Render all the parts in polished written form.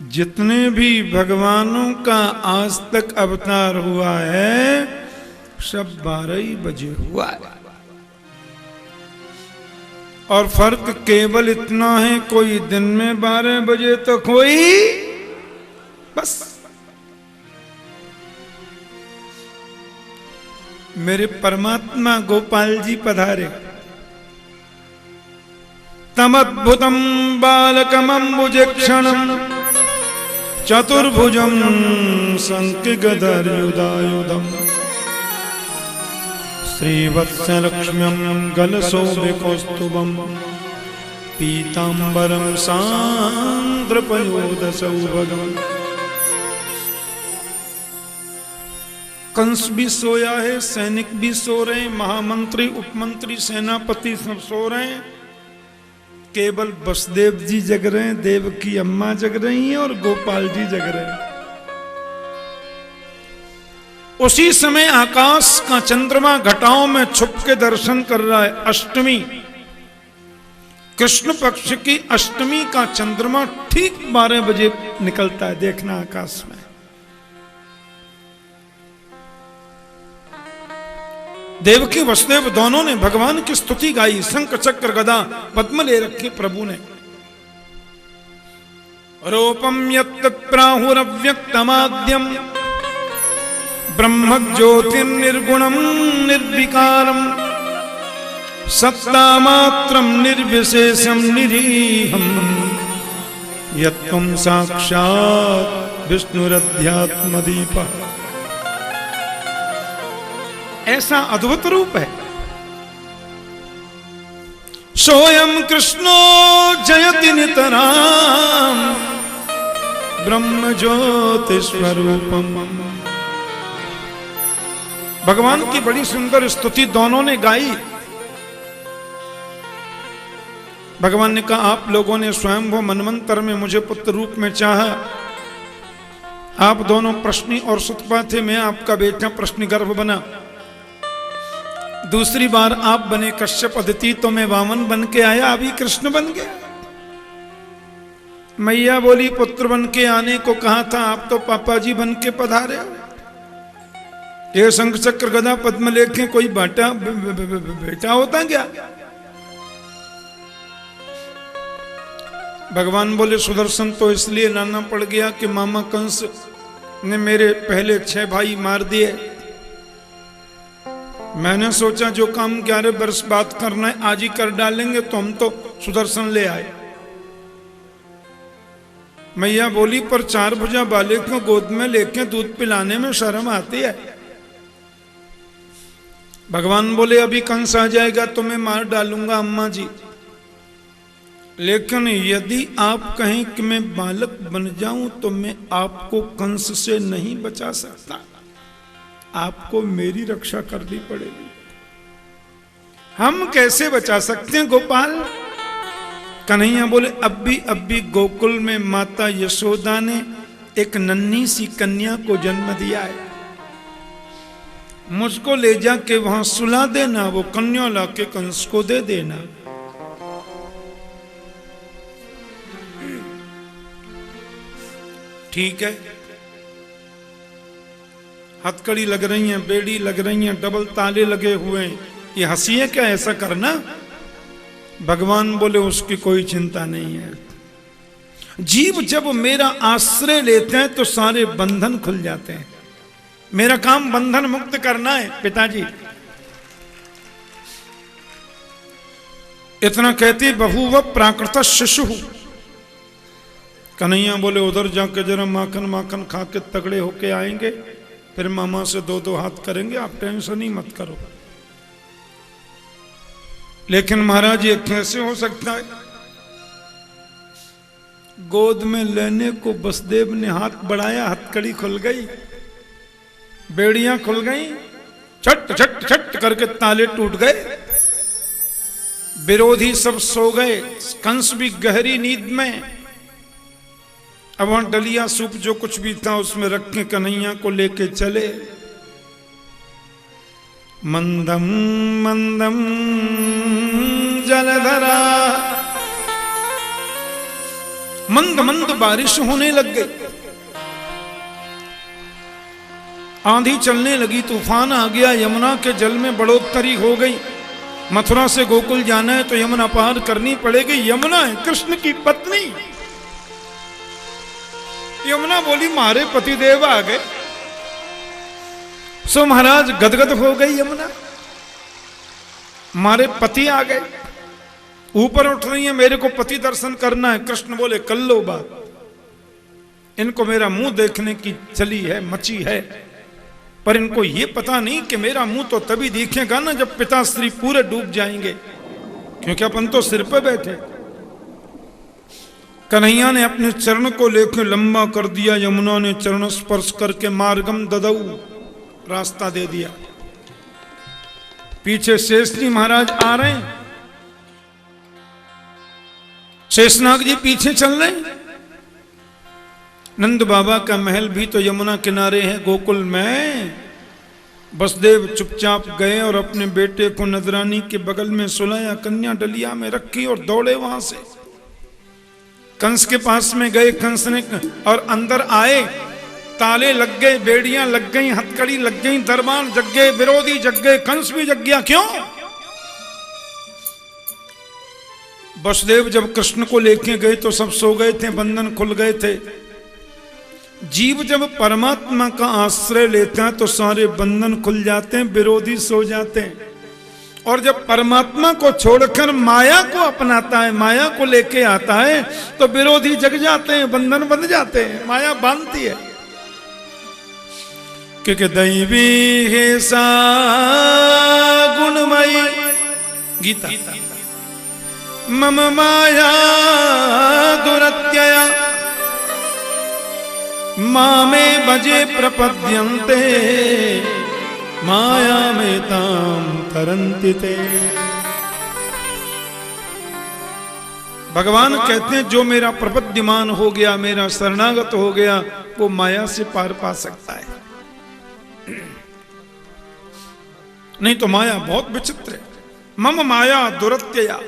जितने भी भगवानों का आज तक अवतार हुआ है सब 12 ही बजे हुआ है। और फर्क केवल इतना है, कोई दिन में 12 बजे तो कोई बस। मेरे परमात्मा गोपाल जी पधारे। तमद्भुतम बालकमंबुजक्षणम चतुर्भुजम संकिगदर्युदायुधम श्रीवत्सलक्ष्म्यं गलशोभिकौस्तुभं पीतांबरं सांद्रपयोधसौभगम्। कंस भी सोया है, सैनिक भी सो रहे हैं, महामंत्री उपमंत्री सेनापति सब सो रहे हैं, केवल वसुदेव जी जग रहे हैं, देवकी अम्मा जग रही हैं और गोपाल जी जग रहे हैं। उसी समय आकाश का चंद्रमा घटाओं में छुप के दर्शन कर रहा है। अष्टमी, कृष्ण पक्ष की अष्टमी का चंद्रमा ठीक 12 बजे निकलता है, देखना आकाश में। देवकी वसुदेव दोनों ने भगवान की स्तुति गाई। शंख चक्र गदा पद्म ले रखे प्रभु ने। रूपम यत् प्राहुरव्यक्तमाद्यम ब्रह्म ज्योतिर्निर्गुणं निर्विकारं सत्तामात्रं निर्विशेषं निरीहं यत्त्वं साक्षात् विष्णुरध्यात्मदीपः। ऐसा अद्भुत रूप है। सोयम कृष्णो जयति नितराम ब्रह्म ज्योति स्वरूपम। भगवान की बड़ी सुंदर स्तुति दोनों ने गाई। भगवान ने कहा, आप लोगों ने स्वयंभू मनवंतर में मुझे पुत्र रूप में चाहा। आप दोनों प्रश्नी और सुतपा थे, मैं आपका बेटा प्रश्नी गर्भ बना। दूसरी बार आप बने कश्यप अदिति, तो मैं वामन बन के आया, अभी कृष्ण बन गया। मैया बोली, पुत्र बन के आने को कहा था, आप तो पापा जी बन के पधारे। ये शंख चक्र गदा पद्म लेके कोई बेटा होता क्या? भगवान बोले, सुदर्शन तो इसलिए लाना पड़ गया कि मामा कंस ने मेरे पहले 6 भाई मार दिए। मैंने सोचा जो काम 11 वर्ष बाद करना है आज ही कर डालेंगे, तो हम तो सुदर्शन ले आए। मैया बोली, पर 4 भुजा बालक को गोद में लेके दूध पिलाने में शर्म आती है। भगवान बोले, अभी कंस आ जाएगा तो मैं मार डालूंगा अम्मा जी, लेकिन यदि आप कहें कि मैं बालक बन जाऊं तो मैं आपको कंस से नहीं बचा सकता, आपको मेरी रक्षा करनी पड़ेगी। हम कैसे बचा सकते हैं गोपाल? कन्हैया बोले, अब भी गोकुल में माता यशोदा ने एक नन्ही सी कन्या को जन्म दिया है, मुझको ले जाके वहां सुला देना, वो कन्या लाके कंस को दे देना। ठीक है, हथकड़ी लग रही हैं, बेड़ी लग रही हैं, डबल ताले लगे हुए हैं, ये हंसी है क्या ऐसा करना? भगवान बोले, उसकी कोई चिंता नहीं है। जीव जब मेरा आश्रय लेते हैं तो सारे बंधन खुल जाते हैं। मेरा काम बंधन मुक्त करना है पिताजी। इतना कहती बहुव प्राकृत शिशु। कन्हैया बोले, उधर जाके जरा माखन माखन खा के तगड़े होके आएंगे, फिर मामा से 2-2 हाथ करेंगे, आप टेंशन ही मत करो। लेकिन महाराज ये कैसे हो सकता है? गोद में लेने को वसुदेव ने हाथ बढ़ाया, हथकड़ी खुल गई, बेड़ियां खुल गई, छट छट छट करके ताले टूट गए, विरोधी सब सो गए, कंस भी गहरी नींद में। अब वहां डलिया सूप जो कुछ भी था उसमें रख के कन्हैया को लेके चले। मंदम मंदम जलधरा मंद मंद बारिश होने लग गई, आंधी चलने लगी, तूफान आ गया, यमुना के जल में बढ़ोतरी हो गई। मथुरा से गोकुल जाना है तो यमुना पार करनी पड़ेगी। यमुना है कृष्ण की पत्नी। यमुना बोली मारे पतिदेव आ गए। सो महाराज गदगद हो गई यमुना, मारे पति आ गए, ऊपर उठ रही है, मेरे को पति दर्शन करना है। कृष्ण बोले कर लो बात, इनको मेरा मुंह देखने की चली है, मची है, पर इनको ये पता नहीं कि मेरा मुंह तो तभी दिखेगा ना जब पिताश्री पूरे डूब जाएंगे, क्योंकि अपन तो सिर पे बैठे। कन्हैया ने अपने चरण को लेकर लंबा कर दिया, यमुना ने चरण स्पर्श करके मार्गम ददऊ, रास्ता दे दिया। पीछे शेषजी महाराज आ रहे हैं, शेषनाग जी पीछे चल रहे हैं। नंद बाबा का महल भी तो यमुना किनारे है गोकुल में। बसदेव चुपचाप गए और अपने बेटे को नजरानी के बगल में सुलाया, कन्या डलिया में रखी और दौड़े वहां से। कंस के पास में गए, कंस ने और अंदर आए, ताले लग गए, बेड़ियां लग गई, हथकड़ी लग गई, दरबार जग गए, विरोधी जग गए, कंस भी जग गया। क्यों? वसुदेव जब कृष्ण को लेके गए तो सब सो गए थे, बंधन खुल गए थे। जीव जब परमात्मा का आश्रय लेता है तो सारे बंधन खुल जाते हैं, विरोधी सो जाते हैं। और जब परमात्मा को छोड़कर माया को अपनाता है, माया को लेके आता है, तो विरोधी जग जाते हैं, बंधन बंध जाते हैं, माया बांधती है। क्योंकि दैवी है सा गुणमयी गीता, मम माया दुरत्यया मामे भजे प्रपद्यन्ते माया में ताम तरन्ति ते। भगवान कहते हैं जो मेरा प्रपद्यमान हो गया, मेरा शरणागत हो गया, वो माया से पार पा सकता है। नहीं तो माया बहुत विचित्र है। मम माया दुरत्यया,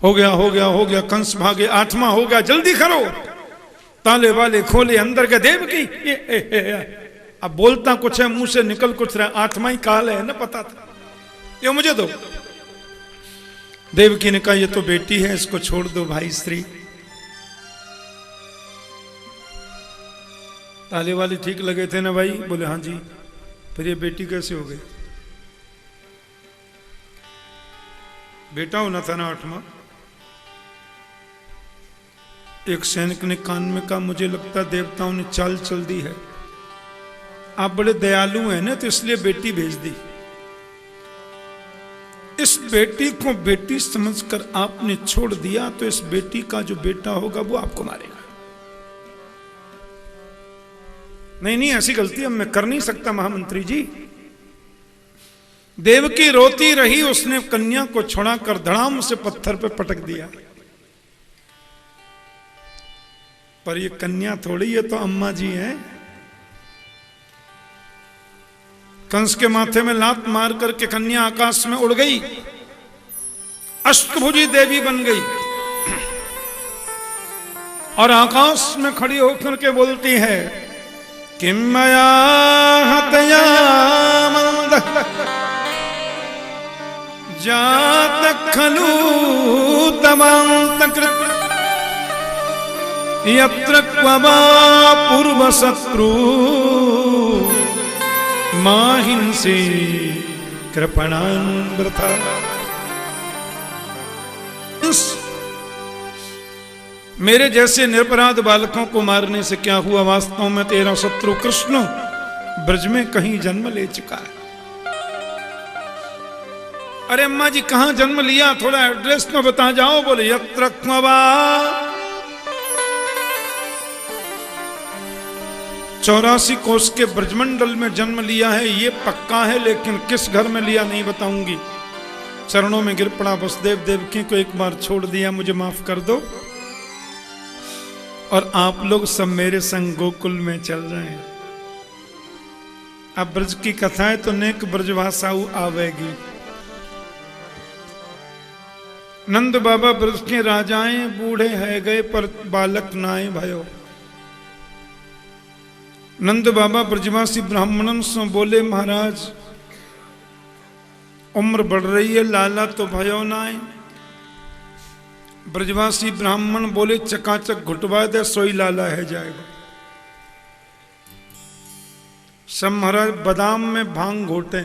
हो गया हो गया हो गया, कंस भागे, 8वां हो गया, जल्दी करो, ताले वाले खोले, अंदर के देव की अब बोलता कुछ है, मुंह से निकल कुछ रहा, 8वां ही काल है ना, पता था। ये मुझे दो। देवकी ने कहा ये तो बेटी है, इसको छोड़ दो भाई श्री। ताले वाले ठीक लगे थे ना भाई? बोले हाँ जी। फिर ये बेटी कैसे हो गई? बेटा होना था ना 8वां। एक सैनिक ने कान में कहा मुझे लगता देवताओं ने चाल चल दी है, आप बड़े दयालु हैं ना, तो इसलिए बेटी भेज दी। इस बेटी को बेटी समझकर आपने छोड़ दिया, तो इस बेटी का जो बेटा होगा वो आपको मारेगा। नहीं नहीं, ऐसी गलती अब मैं कर नहीं सकता महामंत्री जी। देवकी रोती रही, उसने कन्या को छुड़ाकर धड़ाम से पत्थर पे पटक दिया। पर ये कन्या थोड़ी, ये तो अम्मा जी हैं। कंस के माथे में लात मार करके कन्या आकाश में उड़ गई, अष्टभुजी देवी बन गई और आकाश में खड़ी होकर के बोलती है किम मया हतया मंद जात खलु तमांतकृत यत्र क्ववा पूर्व शत्रु माहिंसे कृपणान वृथा। मेरे जैसे निरपराध बालकों को मारने से क्या हुआ? वास्तव में तेरा शत्रु कृष्ण ब्रज में कहीं जन्म ले चुका है। अरे अम्मा जी कहां जन्म लिया? थोड़ा एड्रेस तो बता जाओ। बोले यत्र क्ववा, 84 कोस के ब्रजमंडल में जन्म लिया है, ये पक्का है, लेकिन किस घर में लिया नहीं बताऊंगी। चरणों में गिर पड़ा, वसुदेव देवकी को एक बार छोड़ दिया, मुझे माफ कर दो। और आप लोग सब मेरे संग गोकुल में चल रहे हैं। अब ब्रज की कथाएं तो नेक ब्रजभाषाऊ आवेगी। नंद बाबा ब्रज के राजाएं बूढ़े है गए पर बालक नाए भयो। नंद बाबा ब्रजवासी ब्राह्मणन से बोले महाराज उम्र बढ़ रही है, लाला तो भयो नाए। ब्रजवासी ब्राह्मण बोले चकाचक घुटवा दे, सोई लाला है जाएगा। सब महाराज बादाम में भांग घोटे,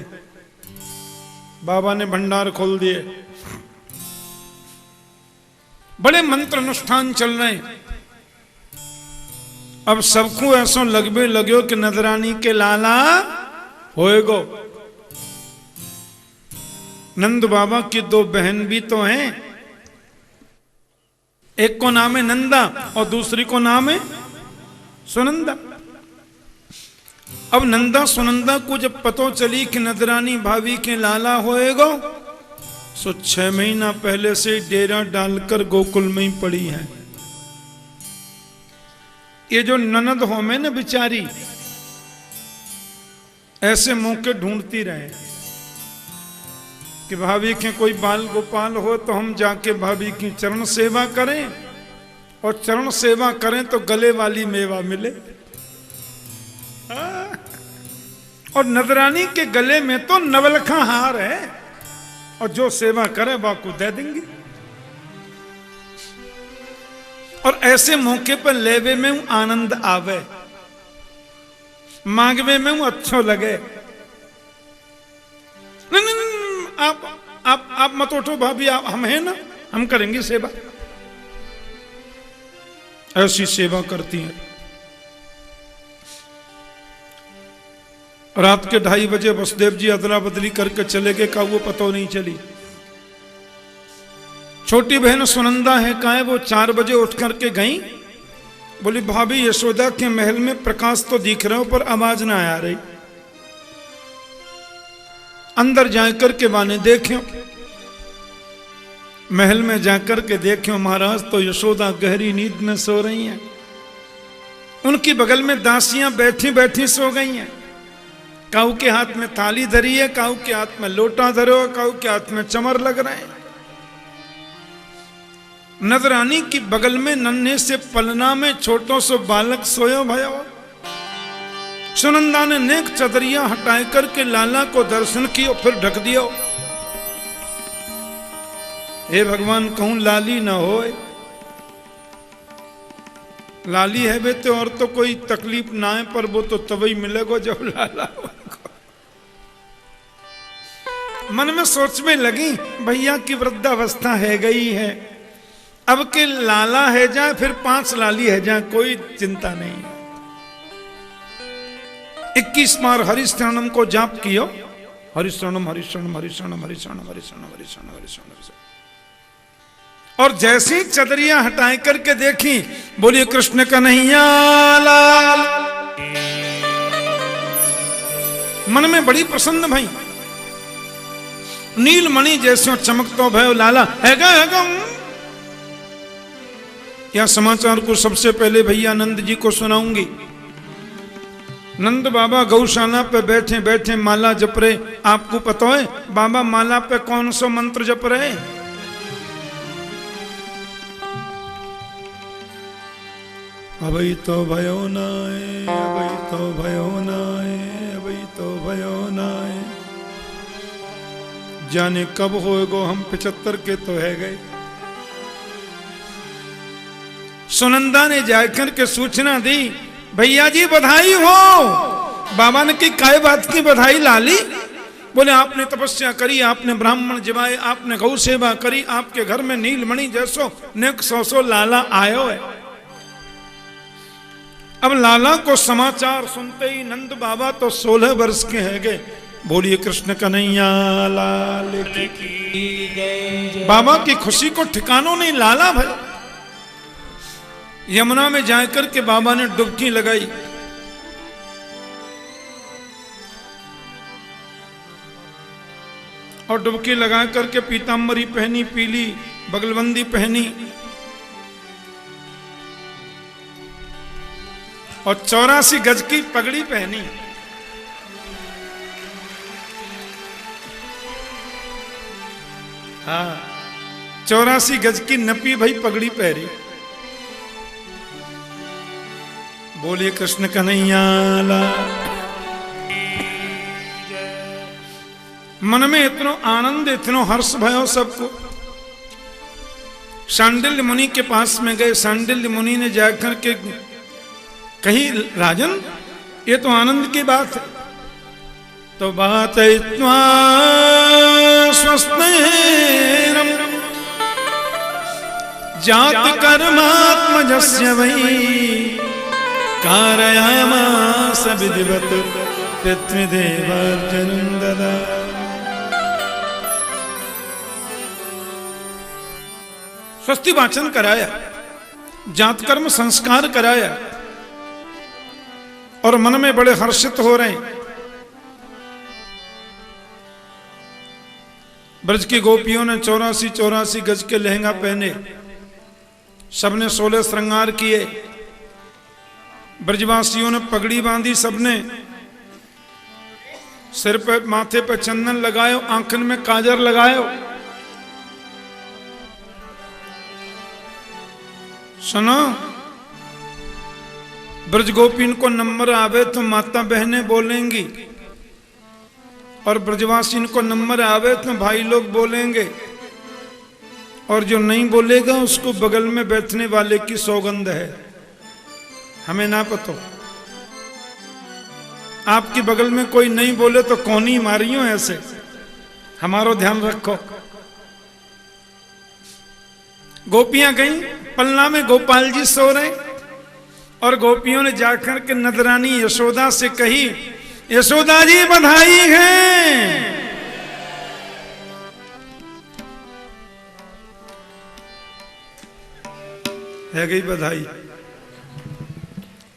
बाबा ने भंडार खोल दिए, बड़े मंत्र अनुष्ठान चल रहे हैं। अब सबको ऐसा लगबे लग्यो कि नजरानी के लाला होएगो। नंद बाबा की दो बहन भी तो हैं, एक को नाम है नंदा और दूसरी को नाम है सुनंदा। अब नंदा सुनंदा को जब पतो चली कि नजरानी भाभी के लाला होएगो, सो 6 महीना पहले से डेरा डालकर गोकुल में ही पड़ी है। ये जो ननद हो में न बिचारी, ऐसे मौके ढूंढती रहे कि भाभी के कोई बाल गोपाल हो तो हम जाके भाभी की चरण सेवा करें, और चरण सेवा करें तो गले वाली मेवा मिले। और नजरानी के गले में तो नवलखा हार है, और जो सेवा करे बाकू दे देंगी। और ऐसे मौके पर लेवे में आनंद आवे, मांगवे में अच्छो लगे। नहीं, आप मत उठो भाभी, हम हैं ना, हम करेंगे सेवा। ऐसी सेवा करती हैं। रात के 2:30 बजे वसुदेव जी अदला बदली करके चले गए, का वो पता नहीं चली। छोटी बहन सुनंदा है काहे, वो 4 बजे उठ करके गई, बोली भाभी यशोदा के महल में प्रकाश तो दिख रहा हो पर आवाज ना आ रही, अंदर जाकर के बाने देखो। महल में जाकर के देखो महाराज तो यशोदा गहरी नींद में सो रही हैं। उनकी बगल में दासियां बैठी बैठी सो गई हैं। काऊ के हाथ में थाली धरी है, काऊ के हाथ में लोटा धरो, काऊ के हाथ में चमर लग रहे हैं। नजरानी की बगल में नन्हे से पलना में छोटो सो बालक सोयो भयो। सुनंदा ने नेक चदरिया हटाए करके लाला को दर्शन किया, फिर ढक दिया। हे भगवान कहूं लाली ना होए, लाली है बे तो और तो कोई तकलीफ ना है, पर वो तो तभी मिलेगा जब लाला होगा। मन में सोच में लगी भैया की वृद्धावस्था है गई है, अब के लाला है जाए फिर 5 लाली है जाए, कोई चिंता नहीं। 21 बार हरिशरणम को जाप कियो, हरिशरणम हरिशरणम हरिशरणम हरिशरणम हरिशरणम हरिशरणम हरिशरणम। और जैसे ही चदरिया हटाए करके देखी, बोलिए कृष्ण कन्हैया लाल। मन में बड़ी प्रसन्न भई, नीलमणि जैसे चमकतो भयो लाला हैगा हैगा। यह समाचार को सबसे पहले भैया नंद जी को सुनाऊंगी। नंद बाबा गौशाला पे बैठे बैठे माला जप रहे। आपको पता है बाबा माला पे कौन सा मंत्र जप रहे? अभी तो भयो नाए, अभी तो भयो नाए, अभी तो भयो नाए। जाने कब होएगो, हम 75 के तो है गए। सुनंदा ने जाकर के सूचना दी, भैया जी बधाई हो। बाबा ने की काय बात की बधाई लाली? बोले आपने तपस्या करी, आपने ब्राह्मण जिवाए, आपने गौ सेवा करी, आपके घर में नीलमणि जैसो नेक 100 लाला आयो है। अब लाला को समाचार सुनते ही नंद बाबा तो 16 वर्ष के है गए। बोलिए कृष्ण कन्हैया लाल की जय। बाबा की खुशी को ठिकानों नहीं, लाला भाई। यमुना में जाकर के बाबा ने डुबकी लगाई। और डुबकी लगा करके पीतांबरी पहनी, पीली बगलबंदी पहनी और 84 गज की पगड़ी पहनी। हाँ, 84 गज की नपी भई पगड़ी पहरी। बोलिए कृष्ण कन्हैया लाल। मन में इतनो आनंद इतनो हर्ष भयो सबको। शांडिल्य मुनि के पास में गए। शांडिल्य मुनि ने जाकर के कही, राजन ये तो आनंद की बात है। तो बात इतना स्वस्नेरम जात कर्मात्मजस्य वै कारयामास विधिवत पितृदेवार्चनं ददा। स्वस्ति वाचन कराया, जातकर्म संस्कार कराया और मन में बड़े हर्षित हो रहे हैं। ब्रज की गोपियों ने 84 गज के लहंगा पहने, सबने 16 श्रृंगार किए। ब्रजवासियों ने पगड़ी बांधी, सबने सिर पे माथे पे चंदन लगायो, आंखन में काजर लगायो। सुनो, ब्रज गोपीन को नंबर आवे तो माता बहनें बोलेंगी, और ब्रजवासी को नंबर आवे तो भाई लोग बोलेंगे, और जो नहीं बोलेगा उसको बगल में बैठने वाले की सौगंध है। हमें ना पता। आपकी बगल में कोई नहीं बोले तो कौन ही मारियो ऐसे, हमारो ध्यान रखो। गोपियां गई, पलना में गोपाल जी सो रहे, और गोपियों ने जाकर के नदरानी यशोदा से कही, यशोदा जी बधाई है। गई बधाई।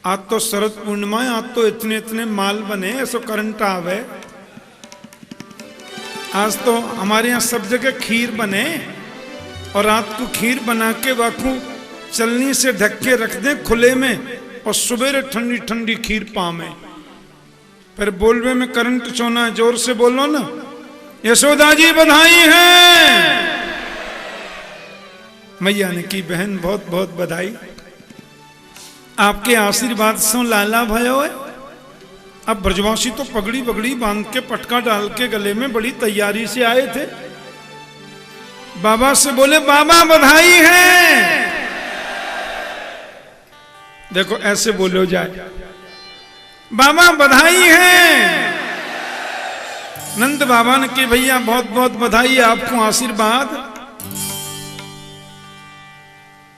आज तो शरद पूर्णिमा, आज तो इतने इतने माल बने, ऐसा करंट आवे। आज तो हमारे यहाँ सब जगह खीर बने, और रात को खीर बना के वाकू चलनी से ढक के रख दें खुले में, और सुबेरे ठंडी ठंडी खीर पावे। फिर बोलवे में करंट चोना, जोर से बोलो ना, यशोदा जी बधाई है। मैया ने की, बहन बहुत बहुत बधाई, आपके आशीर्वाद से लाला भयो है। अब ब्रजवासी तो पगड़ी बगड़ी बांध के पटका डाल के गले में बड़ी तैयारी से आए थे। बाबा से बोले, बाबा बधाई है। देखो ऐसे बोलो जाए, बाबा बधाई है। नंद बाबा ने की, भैया बहुत बहुत बधाई, आपको आशीर्वाद।